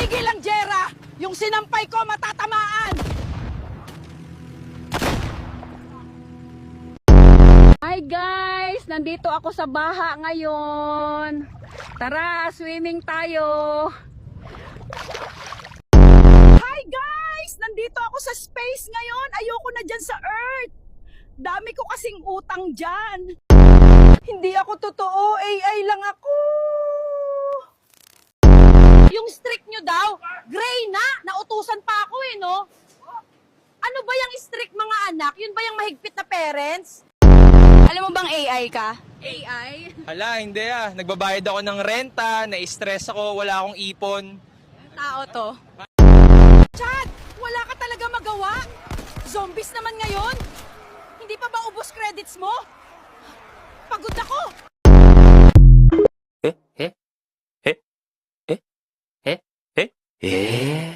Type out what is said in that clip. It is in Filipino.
Tumigil lang, Jera! Yung sinampay ko matatamaan! Hi guys! Nandito ako sa baha ngayon. Tara, swimming tayo! Hi guys! Nandito ako sa space ngayon. Ayoko na dyan sa Earth. Dami ko kasing utang dyan. Hindi ako totoo. AI lang ako. Yung streak nyo daw, gray na. Nautusan pa ako eh, no? Ano ba yung streak mga anak? Yun ba yung mahigpit na parents? Alam mo bang AI ka? AI? Hala, hindi ah. Nagbabayad ako ng renta, na-stress ako, wala akong ipon. Tao to. Chad, wala ka talaga magawa. Zombies naman ngayon. Hindi pa ba ubos credits mo? Pagod ako. Eh?